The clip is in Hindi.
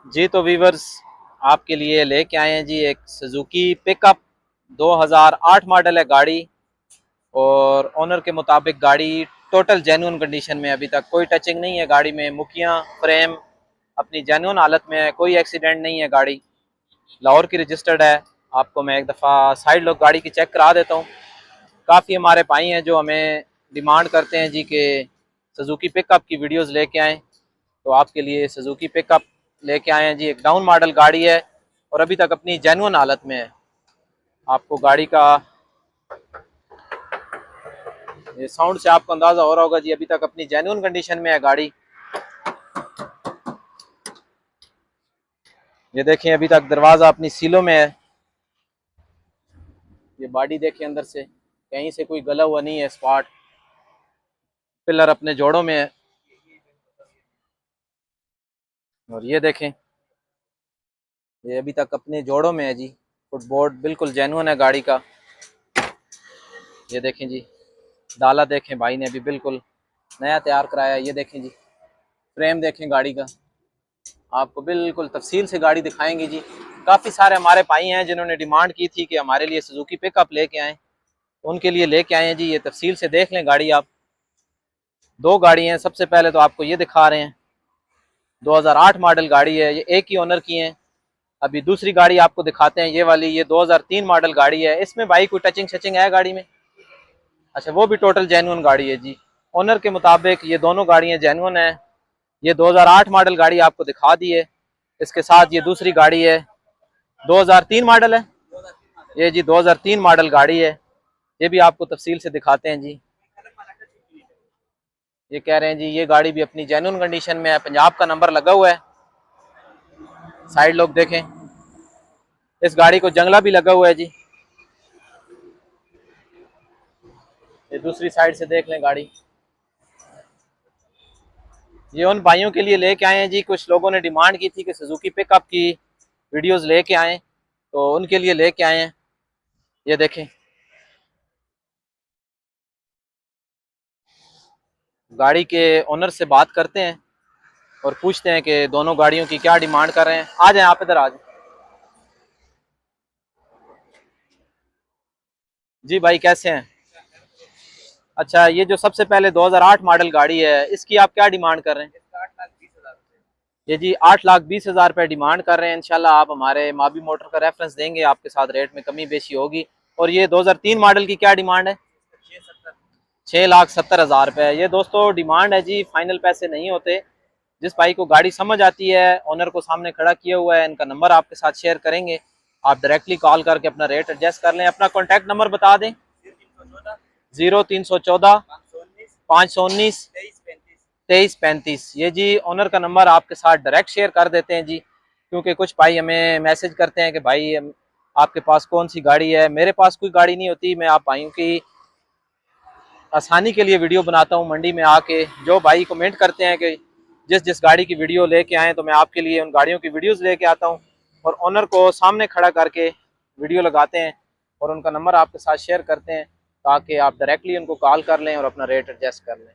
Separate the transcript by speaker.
Speaker 1: जी तो वीवर्स, आपके लिए लेके आए हैं जी एक सुजुकी पिकअप। 2008 मॉडल है गाड़ी, और ओनर के मुताबिक गाड़ी टोटल जेन्युइन कंडीशन में, अभी तक कोई टचिंग नहीं है गाड़ी में। मुखियाँ फ्रेम अपनी जेन्युइन हालत में है, कोई एक्सीडेंट नहीं है। गाड़ी लाहौर की रजिस्टर्ड है। आपको मैं एक दफ़ा साइड लुक गाड़ी की चेक करा देता हूँ। काफ़ी हमारे भाई हैं जो हमें डिमांड करते हैं जी कि सुजुकी पिकअप की वीडियोस लेके आएँ, तो आपके लिए सुजुकी पिकअप लेके आए हैं जी। एक डाउन मॉडल गाड़ी है और अभी तक अपनी जेन्युइन हालत में है। आपको गाड़ी का ये साउंड से आपको अंदाजा हो रहा होगा जी, अभी तक अपनी जेन्युइन कंडीशन में है गाड़ी। ये देखें, अभी तक दरवाज़ा अपनी सीलों में है। ये बॉडी देखें, अंदर से कहीं से कोई गला हुआ नहीं है स्पॉट। पिलर अपने जोड़ों में है। और ये देखें, ये अभी तक अपने जोड़ों में है जी। फुटबोर्ड बिल्कुल जेन्युइन है गाड़ी का। ये देखें जी, डाला देखें, भाई ने अभी बिल्कुल नया तैयार कराया है। ये देखें जी, फ्रेम देखें गाड़ी का। आपको बिल्कुल तफसील से गाड़ी दिखाएंगे जी। काफ़ी सारे हमारे भाई हैं जिन्होंने डिमांड की थी कि हमारे लिए सुजुकी पिकअप लेके आएँ, उनके लिए लेके आए हैं जी। ये तफसील से देख लें गाड़ी आप। दो गाड़ी हैं। सबसे पहले तो आपको ये दिखा रहे हैं, 2008 मॉडल गाड़ी है, ये एक ही ओनर की है। अभी दूसरी गाड़ी आपको दिखाते हैं, ये वाली, ये 2003 मॉडल गाड़ी है। इसमें भाई कोई टचिंग शचिंग है गाड़ी में? अच्छा, वो भी टोटल जेन्युइन गाड़ी है जी। ओनर के मुताबिक ये दोनों गाड़ियाँ जेन्युइन है। ये 2008 मॉडल गाड़ी आपको दिखा दी है। इसके साथ ये दूसरी गाड़ी है, 2003 मॉडल है। ये जी 2003 मॉडल गाड़ी है। ये भी आपको तफसील से दिखाते हैं जी। ये कह रहे हैं जी, ये गाड़ी भी अपनी जेन्युइन कंडीशन में है। पंजाब का नंबर लगा हुआ है। साइड लोग देखें, इस गाड़ी को जंगला भी लगा हुआ है जी। ये दूसरी साइड से देख लें गाड़ी। ये उन भाइयों के लिए लेके आए हैं जी, कुछ लोगों ने डिमांड की थी कि सुजुकी पिकअप की वीडियोस लेके आएँ, तो उनके लिए लेके आए हैं। ये देखें, गाड़ी के ओनर से बात करते हैं और पूछते हैं कि दोनों गाड़ियों की क्या डिमांड कर रहे हैं। आ जाएं आप, इधर आ जाएं जी। भाई कैसे हैं? अच्छा, ये जो सबसे पहले 2008 मॉडल गाड़ी है, इसकी आप क्या डिमांड कर रहे हैं? ये जी 8,20,000 रुपये डिमांड कर रहे हैं। इंशाल्लाह आप हमारे माबी मोटर का रेफरेंस देंगे, आपके साथ रेट में कमी बेशी होगी। और ये 2003 मॉडल की क्या डिमांड है? 6,70,000 रुपये। ये दोस्तों डिमांड है जी, फाइनल पैसे नहीं होते। जिस भाई को गाड़ी समझ आती है, ओनर को सामने खड़ा किया हुआ है, इनका नंबर आपके साथ शेयर करेंगे। आप डायरेक्टली कॉल करके अपना रेट एडजस्ट कर लें। अपना कॉन्टैक्ट नंबर बता दें। 0314 519 2335। ये जी ओनर का नंबर आपके साथ डायरेक्ट शेयर कर देते हैं जी, क्योंकि कुछ भाई हमें मैसेज करते हैं कि भाई आपके पास कौन सी गाड़ी है। मेरे पास कोई गाड़ी नहीं होती, मैं आप भाइयों की आसानी के लिए वीडियो बनाता हूँ। मंडी में आके जो भाई कमेंट करते हैं कि जिस जिस गाड़ी की वीडियो लेके आएँ, तो मैं आपके लिए उन गाड़ियों की वीडियोस लेके आता हूँ और ओनर को सामने खड़ा करके वीडियो लगाते हैं और उनका नंबर आपके साथ शेयर करते हैं, ताकि आप डायरेक्टली उनको कॉल कर लें और अपना रेट एडजस्ट कर लें।